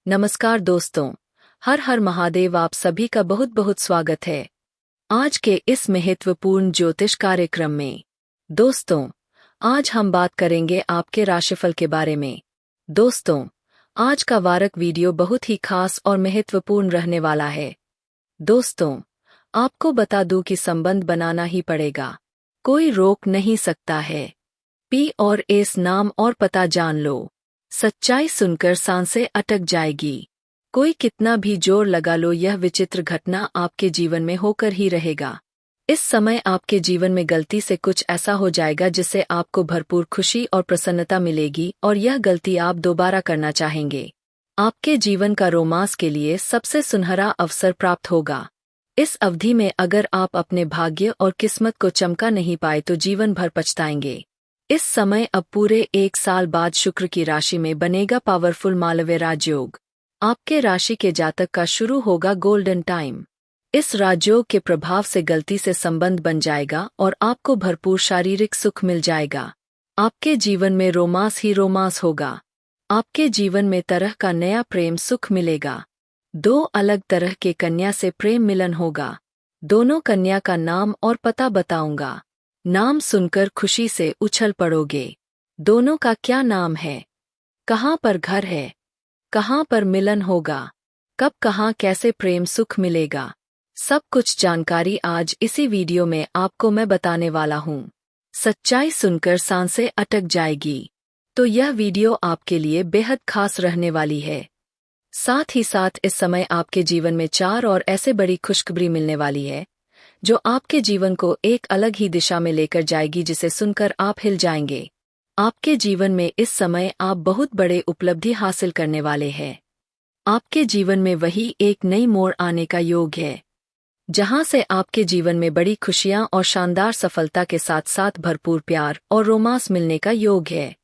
नमस्कार दोस्तों। हर हर महादेव। आप सभी का बहुत बहुत स्वागत है आज के इस महत्वपूर्ण ज्योतिष कार्यक्रम में। दोस्तों, आज हम बात करेंगे आपके राशिफल के बारे में। दोस्तों, आज का वारक वीडियो बहुत ही खास और महत्वपूर्ण रहने वाला है। दोस्तों, आपको बता दूं कि संबंध बनाना ही पड़ेगा, कोई रोक नहीं सकता है। पी और एस नाम और पता जान लो, सच्चाई सुनकर सांसें अटक जाएगी। कोई कितना भी जोर लगा लो, यह विचित्र घटना आपके जीवन में होकर ही रहेगा। इस समय आपके जीवन में गलती से कुछ ऐसा हो जाएगा जिससे आपको भरपूर खुशी और प्रसन्नता मिलेगी और यह गलती आप दोबारा करना चाहेंगे। आपके जीवन का रोमांस के लिए सबसे सुनहरा अवसर प्राप्त होगा। इस अवधि में अगर आप अपने भाग्य और किस्मत को चमका नहीं पाए तो जीवन भर पछताएंगे। इस समय अब पूरे 1 साल बाद शुक्र की राशि में बनेगा पावरफुल मालव्य राजयोग। आपके राशि के जातक का शुरू होगा गोल्डन टाइम। इस राजयोग के प्रभाव से गलती से संबंध बन जाएगा और आपको भरपूर शारीरिक सुख मिल जाएगा। आपके जीवन में रोमांस ही रोमांस होगा। आपके जीवन में तरह का नया प्रेम सुख मिलेगा। 2 अलग तरह के कन्या से प्रेम मिलन होगा। दोनों कन्या का नाम और पता बताऊंगा। नाम सुनकर खुशी से उछल पड़ोगे। दोनों का क्या नाम है, कहाँ पर घर है, कहाँ पर मिलन होगा, कब कहाँ कैसे प्रेम सुख मिलेगा, सब कुछ जानकारी आज इसी वीडियो में आपको मैं बताने वाला हूँ। सच्चाई सुनकर सांसें अटक जाएगी। तो यह वीडियो आपके लिए बेहद खास रहने वाली है। साथ ही साथ इस समय आपके जीवन में 4 और ऐसे बड़ी खुशखबरी मिलने वाली है जो आपके जीवन को एक अलग ही दिशा में लेकर जाएगी, जिसे सुनकर आप हिल जाएंगे। आपके जीवन में इस समय आप बहुत बड़े उपलब्धि हासिल करने वाले हैं। आपके जीवन में वही एक नई मोड़ आने का योग है, जहां से आपके जीवन में बड़ी खुशियां और शानदार सफलता के साथ साथ भरपूर प्यार और रोमांस मिलने का योग है।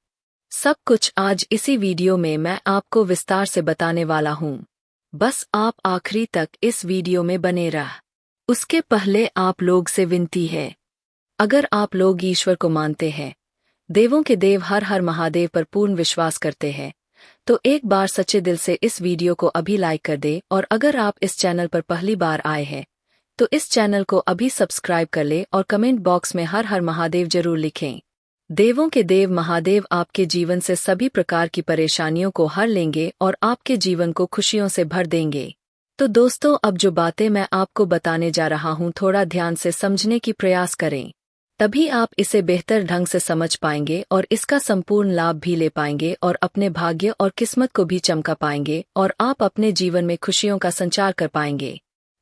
सब कुछ आज इसी वीडियो में मैं आपको विस्तार से बताने वाला हूं। बस आप आखिरी तक इस वीडियो में बने रह। उसके पहले आप लोग से विनती है, अगर आप लोग ईश्वर को मानते हैं, देवों के देव हर हर महादेव पर पूर्ण विश्वास करते हैं, तो एक बार सच्चे दिल से इस वीडियो को अभी लाइक कर दे। और अगर आप इस चैनल पर पहली बार आए हैं तो इस चैनल को अभी सब्सक्राइब कर ले और कमेंट बॉक्स में हर हर महादेव जरूर लिखें। देवों के देव महादेव आपके जीवन से सभी प्रकार की परेशानियों को हर लेंगे और आपके जीवन को खुशियों से भर देंगे। तो दोस्तों, अब जो बातें मैं आपको बताने जा रहा हूं, थोड़ा ध्यान से समझने की प्रयास करें, तभी आप इसे बेहतर ढंग से समझ पाएंगे और इसका संपूर्ण लाभ भी ले पाएंगे और अपने भाग्य और किस्मत को भी चमका पाएंगे और आप अपने जीवन में खुशियों का संचार कर पाएंगे।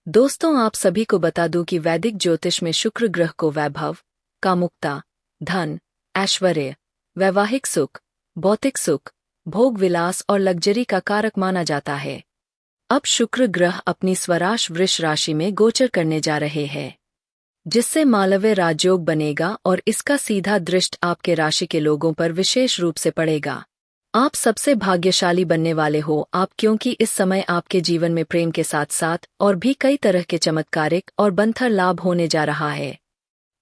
दोस्तों, आप सभी को बता दूं कि वैदिक ज्योतिष में शुक्र ग्रह को वैभव, कामुकता, धन, ऐश्वर्य, वैवाहिक सुख, भौतिक सुख, भोग विलास और लग्जरी का कारक माना जाता है। अब शुक्र ग्रह अपनी स्वराश वृष राशि में गोचर करने जा रहे हैं, जिससे मालव्य राजयोग बनेगा और इसका सीधा दृष्ट आपके राशि के लोगों पर विशेष रूप से पड़ेगा। आप सबसे भाग्यशाली बनने वाले हो आप, क्योंकि इस समय आपके जीवन में प्रेम के साथ साथ और भी कई तरह के चमत्कारिक और बंथर लाभ होने जा रहा है।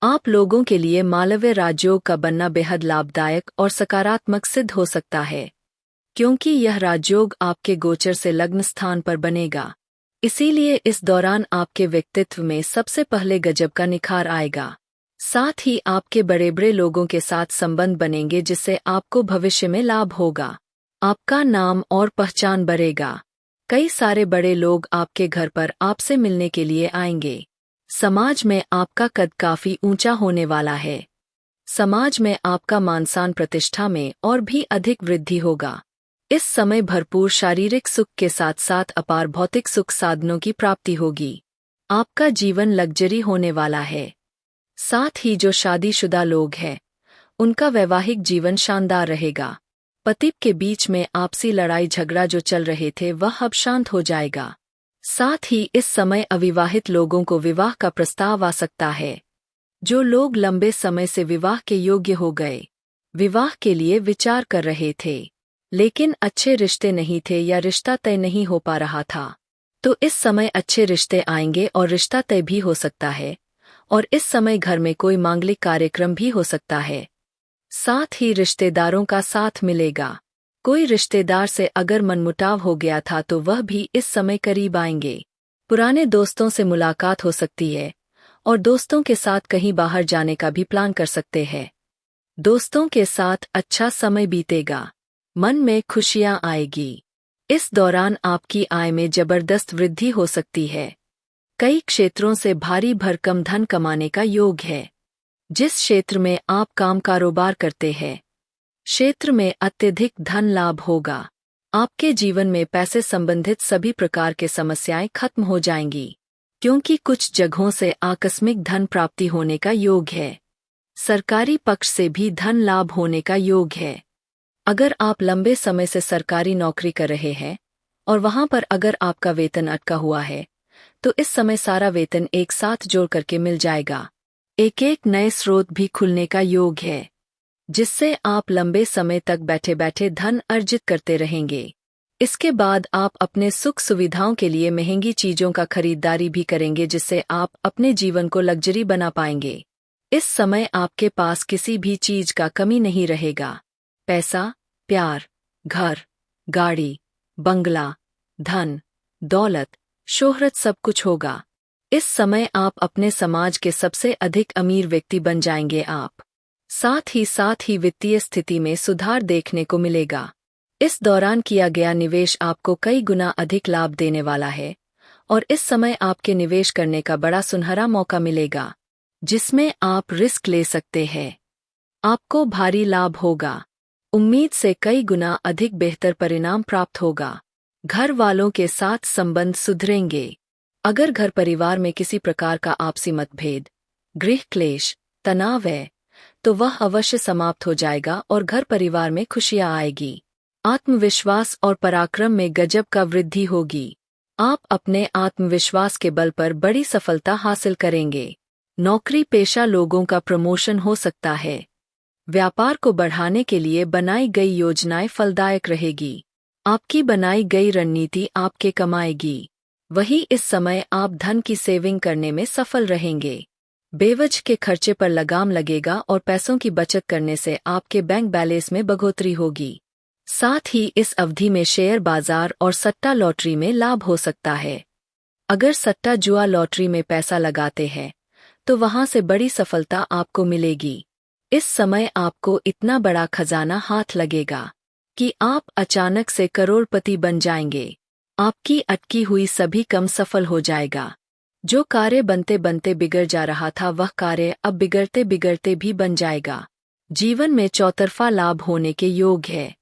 आप लोगों के लिए मालव्य राजयोग का बनना बेहद लाभदायक और सकारात्मक सिद्ध हो सकता है, क्योंकि यह राजयोग आपके गोचर से लग्न स्थान पर बनेगा। इसीलिए इस दौरान आपके व्यक्तित्व में सबसे पहले गजब का निखार आएगा। साथ ही आपके बड़े बड़े लोगों के साथ संबंध बनेंगे, जिससे आपको भविष्य में लाभ होगा। आपका नाम और पहचान बढ़ेगा। कई सारे बड़े लोग आपके घर पर आपसे मिलने के लिए आएंगे। समाज में आपका कद काफी ऊंचा होने वाला है। समाज में आपका मान सम्मान प्रतिष्ठा में और भी अधिक वृद्धि होगा। इस समय भरपूर शारीरिक सुख के साथ साथ अपार भौतिक सुख साधनों की प्राप्ति होगी। आपका जीवन लग्जरी होने वाला है। साथ ही जो शादीशुदा लोग हैं, उनका वैवाहिक जीवन शानदार रहेगा। पति के बीच में आपसी लड़ाई झगड़ा जो चल रहे थे वह अब शांत हो जाएगा। साथ ही इस समय अविवाहित लोगों को विवाह का प्रस्ताव आ सकता है। जो लोग लंबे समय से विवाह के योग्य हो गए, विवाह के लिए विचार कर रहे थे लेकिन अच्छे रिश्ते नहीं थे या रिश्ता तय नहीं हो पा रहा था, तो इस समय अच्छे रिश्ते आएंगे और रिश्ता तय भी हो सकता है। और इस समय घर में कोई मांगलिक कार्यक्रम भी हो सकता है। साथ ही रिश्तेदारों का साथ मिलेगा। कोई रिश्तेदार से अगर मनमुटाव हो गया था तो वह भी इस समय करीब आएंगे। पुराने दोस्तों से मुलाकात हो सकती है और दोस्तों के साथ कहीं बाहर जाने का भी प्लान कर सकते हैं। दोस्तों के साथ अच्छा समय बीतेगा। मन में खुशियां आएगी। इस दौरान आपकी आय में जबरदस्त वृद्धि हो सकती है। कई क्षेत्रों से भारी भरकम धन कमाने का योग है। जिस क्षेत्र में आप काम कारोबार करते हैं, क्षेत्र में अत्यधिक धन लाभ होगा। आपके जीवन में पैसे संबंधित सभी प्रकार के समस्याएं खत्म हो जाएंगी, क्योंकि कुछ जगहों से आकस्मिक धन प्राप्ति होने का योग है। सरकारी पक्ष से भी धन लाभ होने का योग है। अगर आप लंबे समय से सरकारी नौकरी कर रहे हैं और वहां पर अगर आपका वेतन अटका हुआ है, तो इस समय सारा वेतन एक साथ जोड़ करके मिल जाएगा। एक एक नए स्रोत भी खुलने का योग है, जिससे आप लंबे समय तक बैठे बैठे धन अर्जित करते रहेंगे। इसके बाद आप अपने सुख सुविधाओं के लिए महंगी चीजों का खरीदारी भी करेंगे, जिससे आप अपने जीवन को लग्जरी बना पाएंगे। इस समय आपके पास किसी भी चीज का कमी नहीं रहेगा। पैसा, प्यार, घर, गाड़ी, बंगला, धन, दौलत, शोहरत सब कुछ होगा। इस समय आप अपने समाज के सबसे अधिक अमीर व्यक्ति बन जाएंगे आप। साथ ही वित्तीय स्थिति में सुधार देखने को मिलेगा। इस दौरान किया गया निवेश आपको कई गुना अधिक लाभ देने वाला है और इस समय आपके निवेश करने का बड़ा सुनहरा मौका मिलेगा, जिसमें आप रिस्क ले सकते हैं। आपको भारी लाभ होगा। उम्मीद से कई गुना अधिक बेहतर परिणाम प्राप्त होगा। घर वालों के साथ संबंध सुधरेंगे। अगर घर परिवार में किसी प्रकार का आपसी मतभेद, गृह क्लेश, तनाव है, तो वह अवश्य समाप्त हो जाएगा और घर परिवार में खुशियां आएगी। आत्मविश्वास और पराक्रम में गजब का वृद्धि होगी। आप अपने आत्मविश्वास के बल पर बड़ी सफलता हासिल करेंगे। नौकरी पेशा लोगों का प्रमोशन हो सकता है। व्यापार को बढ़ाने के लिए बनाई गई योजनाएं फलदायक रहेगी। आपकी बनाई गई रणनीति आपके कमाएगी। वही इस समय आप धन की सेविंग करने में सफल रहेंगे। बेवजह के खर्चे पर लगाम लगेगा और पैसों की बचत करने से आपके बैंक बैलेंस में बढ़ोतरी होगी। साथ ही इस अवधि में शेयर बाजार और सट्टा लॉटरी में लाभ हो सकता है। अगर सट्टा जुआ लॉटरी में पैसा लगाते हैं, तो वहां से बड़ी सफलता आपको मिलेगी। इस समय आपको इतना बड़ा खजाना हाथ लगेगा कि आप अचानक से करोड़पति बन जाएंगे। आपकी अटकी हुई सभी काम सफल हो जाएगा। जो कार्य बनते बनते बिगड़ जा रहा था, वह कार्य अब बिगड़ते बिगड़ते भी बन जाएगा। जीवन में चौतरफा लाभ होने के योग है।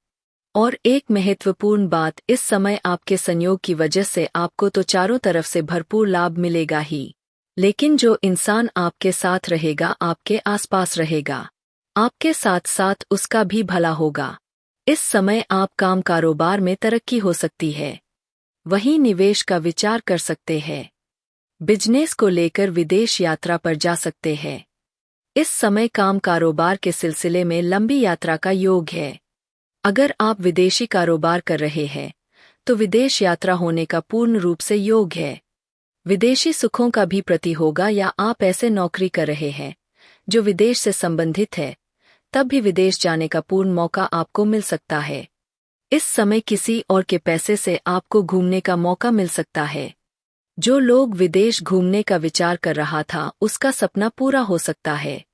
और एक महत्वपूर्ण बात, इस समय आपके संयोग की वजह से आपको तो चारों तरफ से भरपूर लाभ मिलेगा ही, लेकिन जो इंसान आपके साथ रहेगा, आपके आसपास रहेगा, आपके साथ साथ उसका भी भला होगा। इस समय आप काम कारोबार में तरक्की हो सकती है। वहीं निवेश का विचार कर सकते हैं। बिजनेस को लेकर विदेश यात्रा पर जा सकते हैं। इस समय काम कारोबार के सिलसिले में लंबी यात्रा का योग है। अगर आप विदेशी कारोबार कर रहे हैं, तो विदेश यात्रा होने का पूर्ण रूप से योग है। विदेशी सुखों का भी प्रति होगा, या आप ऐसे नौकरी कर रहे हैं जो विदेश से संबंधित है, तब भी विदेश जाने का पूर्ण मौका आपको मिल सकता है। इस समय किसी और के पैसे से आपको घूमने का मौका मिल सकता है। जो लोग विदेश घूमने का विचार कर रहा था, उसका सपना पूरा हो सकता है।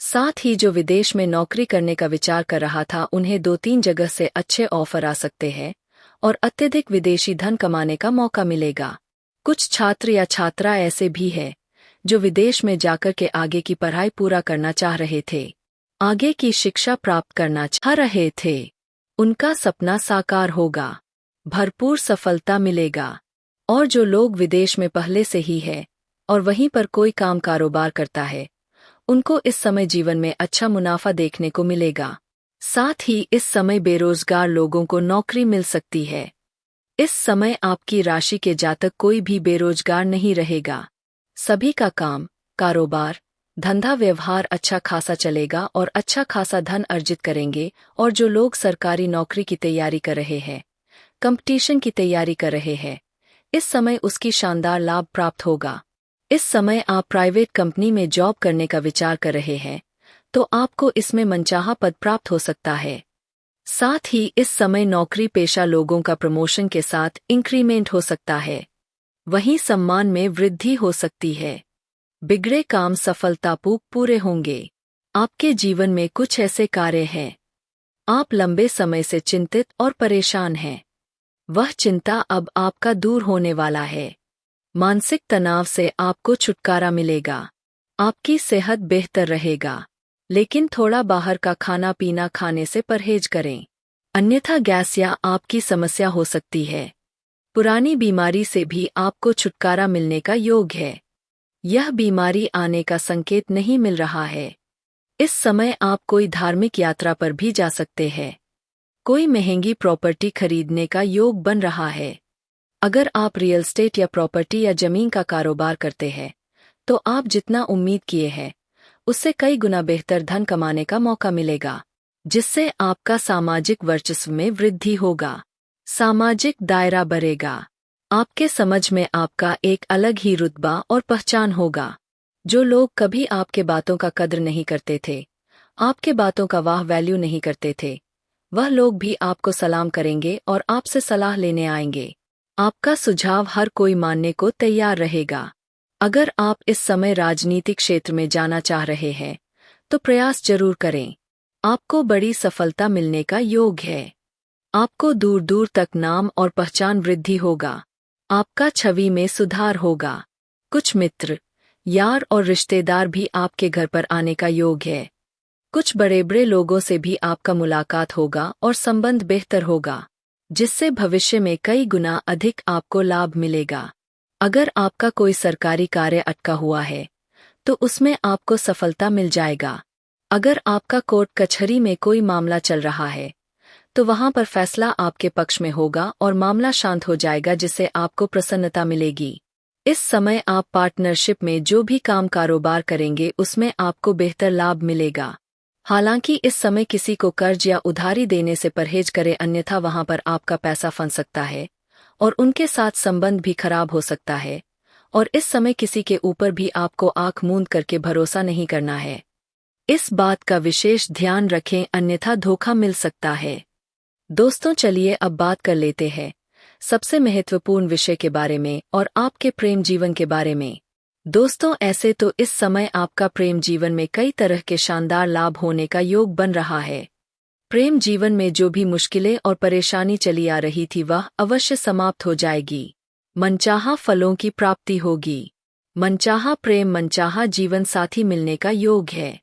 साथ ही जो विदेश में नौकरी करने का विचार कर रहा था, उन्हें 2-3 जगह से अच्छे ऑफर आ सकते हैं और अत्यधिक विदेशी धन कमाने का मौका मिलेगा। कुछ छात्र या छात्रा ऐसे भी हैं जो विदेश में जाकर के आगे की पढ़ाई पूरा करना चाह रहे थे, आगे की शिक्षा प्राप्त करना चाह रहे थे। उनका सपना साकार होगा, भरपूर सफलता मिलेगा। और जो लोग विदेश में पहले से ही है और वहीं पर कोई काम कारोबार करता है, उनको इस समय जीवन में अच्छा मुनाफा देखने को मिलेगा। साथ ही इस समय बेरोजगार लोगों को नौकरी मिल सकती है। इस समय आपकी राशि के जातक कोई भी बेरोजगार नहीं रहेगा। सभी का काम, कारोबार, धंधा व्यवहार अच्छा खासा चलेगा और अच्छा खासा धन अर्जित करेंगे। और जो लोग सरकारी नौकरी की तैयारी कर रहे हैं, कंपटीशन की तैयारी कर रहे हैं, इस समय उसकी शानदार लाभ प्राप्त होगा। इस समय आप प्राइवेट कंपनी में जॉब करने का विचार कर रहे हैं, तो आपको इसमें मनचाहा पद प्राप्त हो सकता है। साथ ही इस समय नौकरी पेशा लोगों का प्रमोशन के साथ इंक्रीमेंट हो सकता है। वहीं सम्मान में वृद्धि हो सकती है। बिगड़े काम सफलतापूर्वक पूरे होंगे। आपके जीवन में कुछ ऐसे कार्य हैं। आप लंबे समय से चिंतित और परेशान हैं। वह चिंता अब आपका दूर होने वाला है। मानसिक तनाव से आपको छुटकारा मिलेगा। आपकी सेहत बेहतर रहेगा। लेकिन थोड़ा बाहर का खाना पीना खाने से परहेज करें, अन्यथा गैस या आपकी समस्या हो सकती है। पुरानी बीमारी से भी आपको छुटकारा मिलने का योग है। यह बीमारी आने का संकेत नहीं मिल रहा है। इस समय आप कोई धार्मिक यात्रा पर भी जा सकते हैं। कोई महंगी प्रॉपर्टी खरीदने का योग बन रहा है। अगर आप रियल एस्टेट या प्रॉपर्टी या जमीन का कारोबार करते हैं तो आप जितना उम्मीद किए हैं उससे कई गुना बेहतर धन कमाने का मौका मिलेगा, जिससे आपका सामाजिक वर्चस्व में वृद्धि होगा। सामाजिक दायरा बढ़ेगा। आपके समझ में आपका एक अलग ही रुतबा और पहचान होगा। जो लोग कभी आपके बातों का कद्र नहीं करते थे, आपके बातों का वाह वैल्यू नहीं करते थे, वह लोग भी आपको सलाम करेंगे और आपसे सलाह लेने आएंगे। आपका सुझाव हर कोई मानने को तैयार रहेगा। अगर आप इस समय राजनीतिक क्षेत्र में जाना चाह रहे हैं तो प्रयास जरूर करें। आपको बड़ी सफलता मिलने का योग है। आपको दूर दूर तक नाम और पहचान वृद्धि होगा। आपका छवि में सुधार होगा। कुछ मित्र, यार और रिश्तेदार भी आपके घर पर आने का योग है। कुछ बड़े बड़े लोगों से भी आपका मुलाकात होगा और संबंध बेहतर होगा, जिससे भविष्य में कई गुना अधिक आपको लाभ मिलेगा। अगर आपका कोई सरकारी कार्य अटका हुआ है तो उसमें आपको सफलता मिल जाएगा। अगर आपका कोर्ट कचहरी में कोई मामला चल रहा है तो वहां पर फैसला आपके पक्ष में होगा और मामला शांत हो जाएगा, जिससे आपको प्रसन्नता मिलेगी। इस समय आप पार्टनरशिप में जो भी काम कारोबार करेंगे उसमें आपको बेहतर लाभ मिलेगा। हालांकि इस समय किसी को कर्ज या उधारी देने से परहेज करें, अन्यथा वहां पर आपका पैसा फंस सकता है और उनके साथ संबंध भी खराब हो सकता है। और इस समय किसी के ऊपर भी आपको आंख मूंद करके भरोसा नहीं करना है। इस बात का विशेष ध्यान रखें, अन्यथा धोखा मिल सकता है। दोस्तों, चलिए अब बात कर लेते हैं सबसे महत्वपूर्ण विषय के बारे में और आपके प्रेम जीवन के बारे में। दोस्तों, ऐसे तो इस समय आपका प्रेम जीवन में कई तरह के शानदार लाभ होने का योग बन रहा है। प्रेम जीवन में जो भी मुश्किलें और परेशानी चली आ रही थी वह अवश्य समाप्त हो जाएगी। मनचाहा फलों की प्राप्ति होगी। मनचाहा प्रेम, मनचाहा जीवन साथी मिलने का योग है।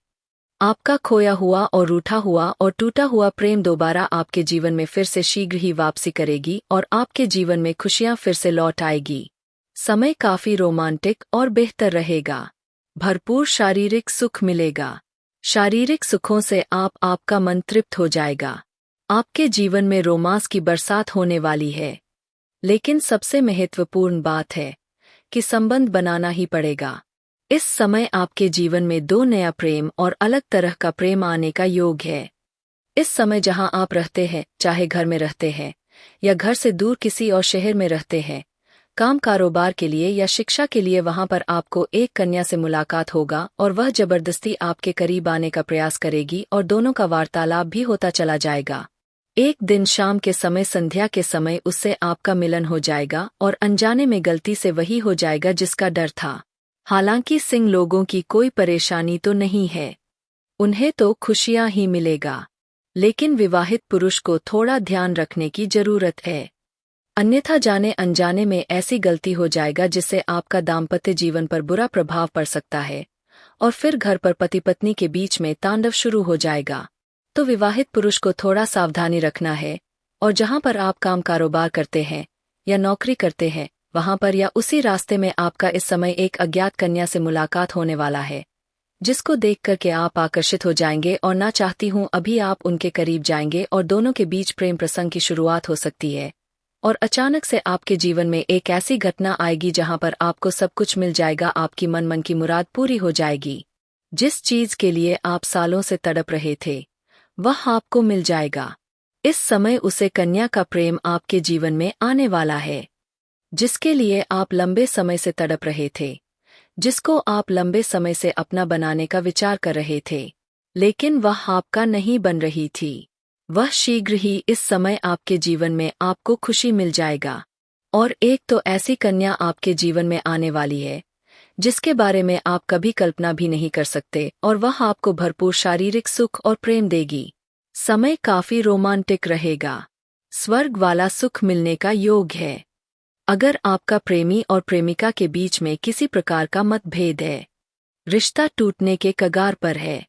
आपका खोया हुआ और रूठा हुआ और टूटा हुआ प्रेम दोबारा आपके जीवन में फिर से शीघ्र ही वापसी करेगी और आपके जीवन में खुशियां फिर से लौट आएगी। समय काफी रोमांटिक और बेहतर रहेगा। भरपूर शारीरिक सुख मिलेगा। शारीरिक सुखों से आपका मन तृप्त हो जाएगा। आपके जीवन में रोमांस की बरसात होने वाली है। लेकिन सबसे महत्वपूर्ण बात है कि संबंध बनाना ही पड़ेगा। इस समय आपके जीवन में दो नया प्रेम और अलग तरह का प्रेम आने का योग है। इस समय जहां आप रहते हैं, चाहे घर में रहते हैं या घर से दूर किसी और शहर में रहते हैं, काम कारोबार के लिए या शिक्षा के लिए, वहां पर आपको एक कन्या से मुलाकात होगा और वह जबरदस्ती आपके करीब आने का प्रयास करेगी और दोनों का वार्तालाप भी होता चला जाएगा। एक दिन शाम के समय, संध्या के समय उससे आपका मिलन हो जाएगा और अनजाने में गलती से वही हो जाएगा जिसका डर था। हालांकि सिंह लोगों की कोई परेशानी तो नहीं है, उन्हें तो खुशियां ही मिलेगा। लेकिन विवाहित पुरुष को थोड़ा ध्यान रखने की जरूरत है, अन्यथा जाने अनजाने में ऐसी गलती हो जाएगा जिससे आपका दाम्पत्य जीवन पर बुरा प्रभाव पड़ सकता है और फिर घर पर पति पत्नी के बीच में तांडव शुरू हो जाएगा। तो विवाहित पुरुष को थोड़ा सावधानी रखना है और जहां पर आप काम कारोबार करते हैं या नौकरी करते हैं वहां पर या उसी रास्ते में आपका इस समय एक अज्ञात कन्या से मुलाकात होने वाला है, जिसको देख करके आप आकर्षित हो जाएंगे और ना चाहती हूं अभी आप उनके करीब जाएंगे और दोनों के बीच प्रेम प्रसंग की शुरुआत हो सकती है। और अचानक से आपके जीवन में एक ऐसी घटना आएगी जहां पर आपको सब कुछ मिल जाएगा। आपकी मन की मुराद पूरी हो जाएगी। जिस चीज के लिए आप सालों से तड़प रहे थे वह आपको मिल जाएगा। इस समय उसे कन्या का प्रेम आपके जीवन में आने वाला है, जिसके लिए आप लंबे समय से तड़प रहे थे, जिसको आप लंबे समय से अपना बनाने का विचार कर रहे थे, लेकिन वह आपका नहीं बन रही थी। वह शीघ्र ही इस समय आपके जीवन में आपको खुशी मिल जाएगा। और एक तो ऐसी कन्या आपके जीवन में आने वाली है जिसके बारे में आप कभी कल्पना भी नहीं कर सकते, और वह आपको भरपूर शारीरिक सुख और प्रेम देगी। समय काफी रोमांटिक रहेगा। स्वर्ग वाला सुख मिलने का योग है। अगर आपका प्रेमी और प्रेमिका के बीच में किसी प्रकार का मतभेद है, रिश्ता टूटने के कगार पर है,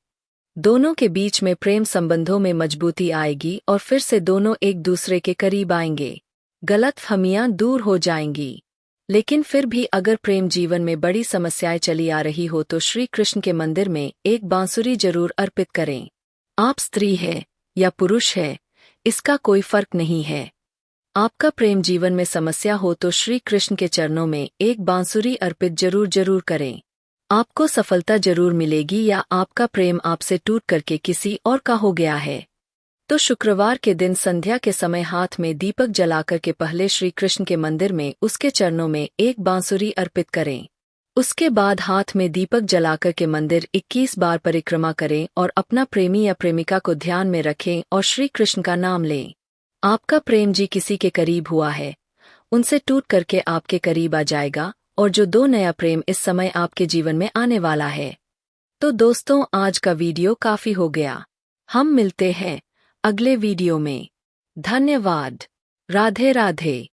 दोनों के बीच में प्रेम संबंधों में मजबूती आएगी और फिर से दोनों एक दूसरे के करीब आएंगे, गलतफहमियां दूर हो जाएंगी। लेकिन फिर भी अगर प्रेम जीवन में बड़ी समस्याएं चली आ रही हो तो श्री कृष्ण के मंदिर में एक बांसुरी जरूर अर्पित करें। आप स्त्री है या पुरुष है, इसका कोई फर्क नहीं है। आपका प्रेम जीवन में समस्या हो तो श्री कृष्ण के चरणों में एक बांसुरी अर्पित जरूर करें। आपको सफलता जरूर मिलेगी, या आपका प्रेम आपसे टूट करके किसी और का हो गया है तो शुक्रवार के दिन संध्या के समय हाथ में दीपक जलाकर के पहले श्री कृष्ण के मंदिर में उसके चरणों में एक बांसुरी अर्पित करें। उसके बाद हाथ में दीपक जलाकर के मंदिर 21 बार परिक्रमा करें और अपना प्रेमी या प्रेमिका को ध्यान में रखें और श्री कृष्ण का नाम लें। आपका प्रेम जी किसी के करीब हुआ है, उनसे टूट करके आपके करीब आ जाएगा, और जो दो नया प्रेम इस समय आपके जीवन में आने वाला है। तो दोस्तों, आज का वीडियो काफी हो गया। हम मिलते हैं अगले वीडियो में। धन्यवाद। राधे राधे।